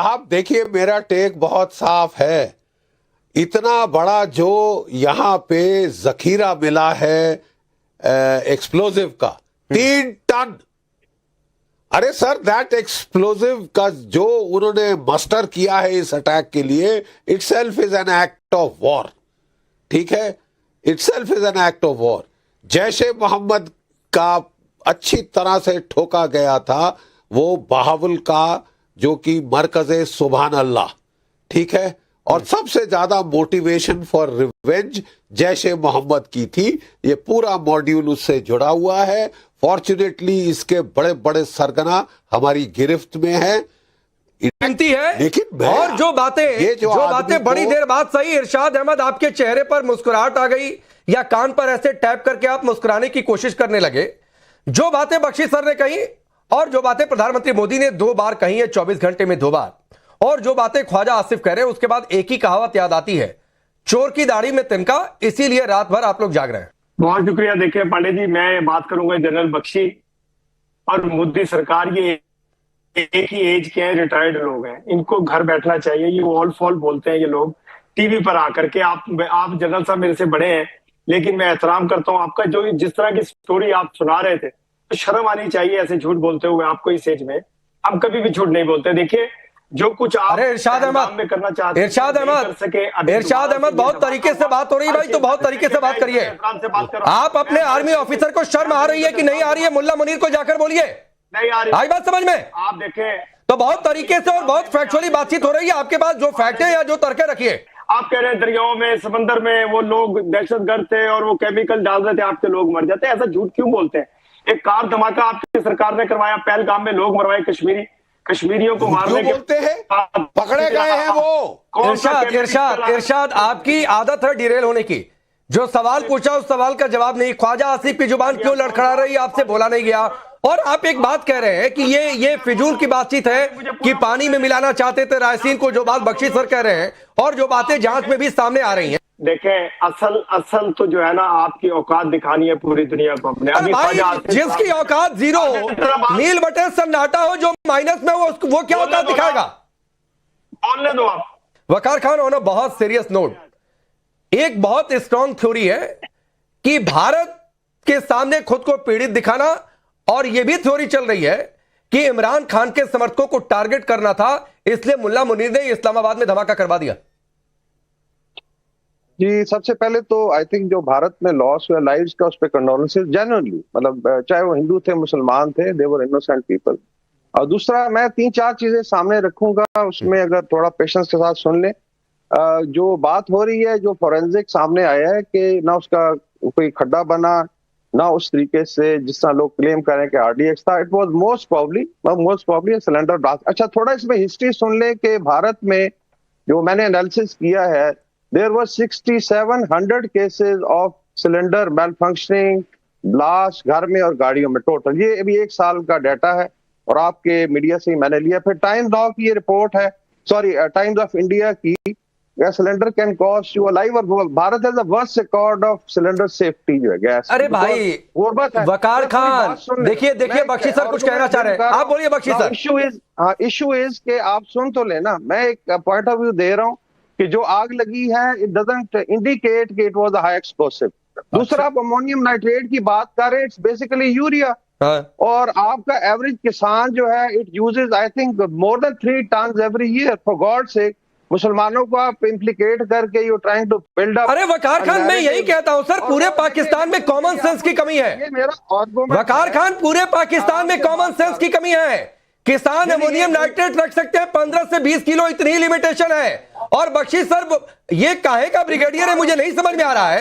साहब देखिए, मेरा टेक बहुत साफ है। इतना बड़ा जो यहाँ पे जखीरा मिला है एक्सप्लोजिव का, 3 टन। अरे सर, दैट एक्सप्लोजिव का जो उन्होंने मस्टर किया है इस अटैक के लिए, itself is an act of war. ठीक है, itself is an act of war. Jaish e Mohammed का अच्छी तरह से ठोका गया था वो बहावल का, जो कि मरकज़े सुभान अल्लाह। ठीक है, और सबसे ज्यादा motivation for revenge Jaish e Mohammad की थी। ये पूरा मॉड्यूल उससे जुड़ा हुआ है। फॉर्चुनेटली इसके बड़े बड़े सरगना हमारी गिरफ्त में है। लेकिन और जो बातें बड़ी देर बाद सही, इरशाद अहमद, आपके चेहरे पर मुस्कुराहट आ गई या कान पर ऐसे टैप करके आप मुस्कुराने की कोशिश करने लगे। जो बातें बख्शी सर ने कही और जो बातें प्रधानमंत्री मोदी ने 2 बार कही है 24 घंटे में 2 बार, और जो बातें ख्वाजा आसिफ कह रहे हैं, उसके बाद एक ही कहावत याद आती है, चोर की दाढ़ी में तिनका, इसीलिए रात भर आप लोग जाग रहे हैं। बहुत शुक्रिया। देखिए पांडे जी, मैं बात करूंगा जनरल बख्शी और मोदी सरकार। ये एक ही एज के हैं, रिटायर्ड लोग हैं, इनको घर बैठना चाहिए। ये ऑल फॉल बोलते हैं ये लोग टीवी पर आकर के। आप जनरल साहब मेरे से बड़े हैं, लेकिन मैं एहतराम करता हूं आपका। जो जिस तरह की स्टोरी आप सुना रहे थे, तो शर्म आनी चाहिए ऐसे झूठ बोलते हुए आपको इस एज में। हम कभी भी झूठ नहीं बोलते। देखिए, जो कुछ आप इरशाद अहमद करना चाहते हैं, इरशाद अहमद, बहुत तरीके से बात हो रही है भाई, तो बहुत तरीके से बात करिए। आप अपने आर्मी ऑफिसर को शर्म आ रही है कि नहीं आ रही है? मुल्ला मुनीर को जाकर बोलिए। नहीं आ रही, आई बात समझ में? आप देखें तो बहुत तरीके से और बहुत फैक्चुअली बातचीत हो रही है। आपके पास जो फैक्ट है या जो तर्क है रखिए। आप कह रहे हैं दरियाओं में, समंदर में वो लोग दहशतगर्द थे और वो केमिकल डाल रहे थे, आपके लोग मर जाते। ऐसा झूठ क्यों बोलते हैं? एक कार धमाका आपकी सरकार ने करवाया, पहलगाम में लोग मरवाए, कश्मीरियों को मारने के बोलते हैं, पकड़े गए हैं वो। इरशाद, आपकी आदत है डिरेल होने की। जो सवाल पूछा उस सवाल का जवाब नहीं। ख्वाजा आसिफ की जुबान क्यों लड़खड़ा रही है, आपसे बोला नहीं गया। और आप एक बात कह रहे हैं कि ये फिजूल की बातचीत है कि पानी में मिलाना चाहते थे रायसीन को, जो बात बख्शी सर कह रहे हैं, और जो बातें जांच में भी सामने आ रही हैं। देखें, असल तो जो है ना, आपकी औकात दिखानी है पूरी दुनिया को अपने। जिसकी औकात जीरो हो, नील बटे सन्नाटा हो, जो माइनस में वो क्या औकात दिखाएगा? बोलने दो आप। वकार खान, ऑन अ बहुत सीरियस नोट, एक बहुत स्ट्रॉन्ग थ्योरी है कि भारत के सामने खुद को पीड़ित दिखाना, और यह भी थ्योरी चल रही है कि इमरान खान के समर्थकों को टारगेट करना था, इसलिए मुल्ला मुनीर ने इस्लामाबाद में धमाका करवा दिया। जी, सबसे पहले तो आई थिंक जो भारत में लॉस हुआ लाइव्स का, उस पर कंडोलेंसेस जेन्युइनली, मतलब चाहे वो हिंदू थे, मुसलमान थे, दे वर इनोसेंट पीपल। और दूसरा, मैं 3-4 चीजें सामने रखूंगा, उसमें अगर थोड़ा पेशेंस के साथ सुन ले। जो बात हो रही है, जो फोरेंसिक सामने आया है कि ना उसका कोई खड्डा बना, ना उस तरीके से जिस तरह लोग क्लेम करें कि RDX था। It was most probably cylinder blast. अच्छा, थोड़ा इसमें हिस्ट्री सुन ले कि भारत में जो मैंने एनालिसिस किया है, there were 6700 cases of cylinder malfunctioning, blast घर में और गाड़ियों में टोटल। ये अभी 1 साल का डाटा है और आपके मीडिया से ही मैंने लिया। फिर टाइम्स ऑफ की ये रिपोर्ट है, सॉरी टाइम्स ऑफ इंडिया की, cylinder can cost you life. और Bharat has the worst record of cylinder safety जो है गैस। अरे भाई वकार खान, देखिए बख्शी सर कुछ कहना चाह रहे हैं, आप बोलिए बख्शी सर। इशू इज के आप सुन तो लेना, मैं एक पॉइंट ऑफ व्यू दे रहा हूं कि जो आग लगी है, इट डजंट इंडिकेट कि it was a high explosive. दूसरा, आप अमोनियम नाइट्रेट की बात कर रहे हैं, इट्स बेसिकली यूरिया। और आपका एवरेज किसान जो है, it uses I think more than 3 ton every year. For God sake, मुसलमानों को आप इम्प्लीकेट करके you trying to build up. अरे वकार खान, मैं यही कहता हूं सर, पूरे पाकिस्तान में कॉमन सेंस की कमी है। वकार खान, पूरे पाकिस्तान में कॉमन सेंस की कमी है। किसान अमोनियम नाइट्रेट रख सकते हैं 15 से 20 किलो, इतनी लिमिटेशन है। और बख्शी सर ये काहे का ब्रिगेडियर है, मुझे नहीं समझ में आ रहा है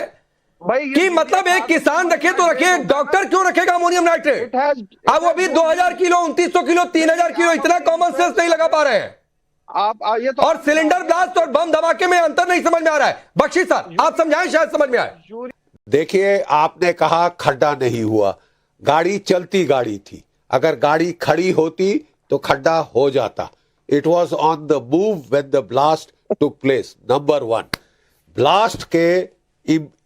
कि मतलब एक किसान रखे तो रखे, डॉक्टर क्यों रखेगा अमोनियम नाइट्रेट? अब वो भी 2000 किलो, 2900 किलो, 3000 किलो, इतना कॉमन सेंस नहीं लगा पा रहे हैं आप। ये तो और सिलेंडर ब्लास्ट और बम धमाके में अंतर नहीं समझ में आ रहा है। बख्शी सर आप समझाएं, शायद समझ में आए। देखिए, आपने कहा खड्डा नहीं हुआ, गाड़ी चलती गाड़ी थी। अगर गाड़ी खड़ी होती तो खड्डा हो जाता। It was on the move when the blast took place. Number 1, blast के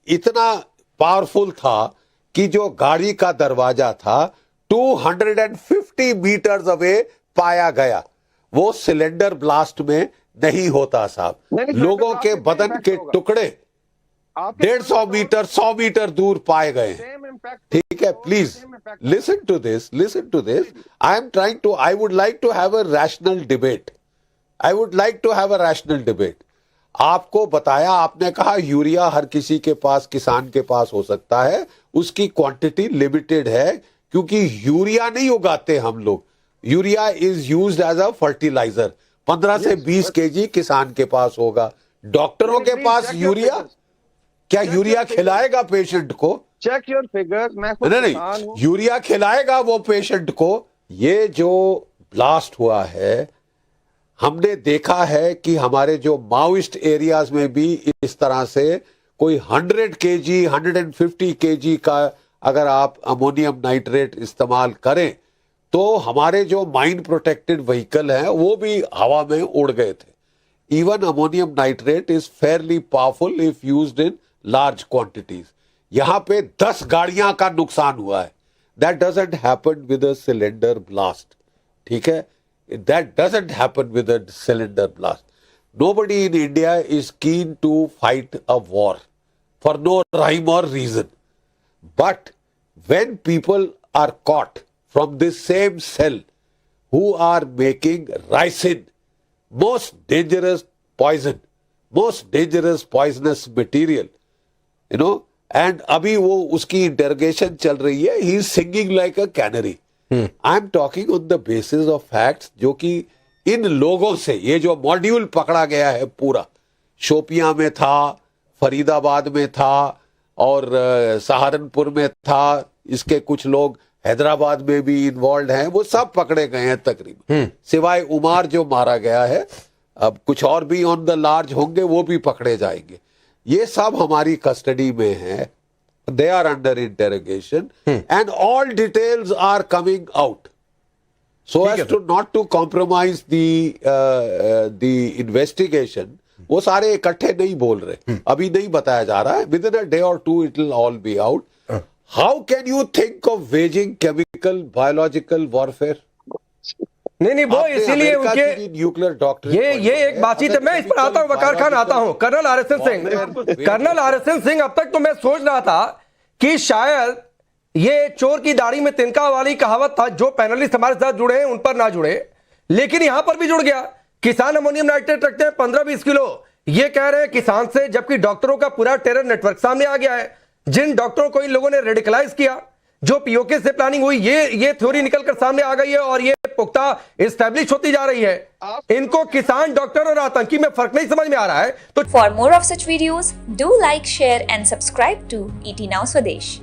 इतना पावरफुल था कि जो गाड़ी का दरवाजा था 250 मीटर्स अवे पाया गया। वो सिलेंडर ब्लास्ट में नहीं होता साहब। नहीं, लोगों के बदन के टुकड़े 150 मीटर 100 मीटर दूर पाए गए हैं। ठीक है, please listen to this, listen to this. I would like to have a rational debate, I would like to have a rational debate. आपको बताया, आपने कहा यूरिया हर किसी के पास, किसान के पास हो सकता है, उसकी क्वांटिटी लिमिटेड है, क्योंकि यूरिया नहीं उगाते हम लोग। Urea is used as a fertiliser. 15 से 20 केजी किसान के पास होगा। डॉक्टरों के पास यूरिया, क्या यूरिया खिलाएगा पेशेंट को? Check your figures. मैं नहीं, यूरिया खिलाएगा वो पेशेंट को? ये जो ब्लास्ट हुआ है, हमने देखा है कि हमारे जो माओइस्ट एरियाज में भी इस तरह से कोई 100 केजी 150 केजी का अगर आप अमोनियम नाइट्रेट इस्तेमाल करें तो हमारे जो माइन प्रोटेक्टेड व्हीकल हैं वो भी हवा में उड़ गए थे। Even ammonium nitrate is fairly powerful if used in large quantities. यहां पे 10 गाड़ियां का नुकसान हुआ है। That doesn't happen with a cylinder blast. ठीक है, that doesn't happen with a cylinder blast. Nobody in India is keen to fight a war for no rhyme or reason. But when people are caught from this same cell who are making ricin, most dangerous poison, most dangerous poisonous material, you know, and अभी वो उसकी interrogation चल रही है, he is singing like a canary. I am talking on the basis of facts, जो कि इन लोगों से ये जो मॉड्यूल पकड़ा गया है पूरा, शोपियां में था, फरीदाबाद में था और सहारनपुर में था, इसके कुछ लोग हैदराबाद में भी इन्वॉल्व हैं, वो सब पकड़े गए हैं तकरीबन, सिवाय उमार जो मारा गया है। अब कुछ और भी ऑन द लार्ज होंगे, वो भी पकड़े जाएंगे। ये सब हमारी कस्टडी में है। They are under interrogation and all details are coming out, so as to not to compromise the investigation. वो सारे इकट्ठे नहीं बोल रहे, अभी नहीं बताया जा रहा है। Within a day or two it will all be out. How can you think of waging chemical biological warfare? नहीं, वो इसीलिए उनके न्यूक्लियर डॉक्टर, ये एक बातचीत है। मैं इस पर आता हूं, वकार खान आता हूं। Colonel RSN Singh, colonel RSN Singh, अब तक तो मैं सोच रहा था कि शायद ये चोर की दाढ़ी में तिनका वाली कहावत था, जो पैनलिस्ट हमारे साथ जुड़े हैं उन पर ना जुड़े, लेकिन यहां पर भी जुड़ गया। किसान अमोनियम नाइट्रेट रखते हैं 15-20 किलो, ये कह रहे हैं किसान से, जबकि डॉक्टरों का पूरा टेरर नेटवर्क सामने आ गया है। जिन डॉक्टरों को इन लोगों ने रेडिकलाइज किया, जो पीओके से प्लानिंग हुई, ये थ्योरी निकलकर सामने आ गई है और ये पुख्ता एस्टैब्लिश होती जा रही है। इनको किसान, डॉक्टर और आतंकी में फर्क नहीं समझ में आ रहा है। तो for more of such videos do like, share and subscribe to ET Now Swadesh।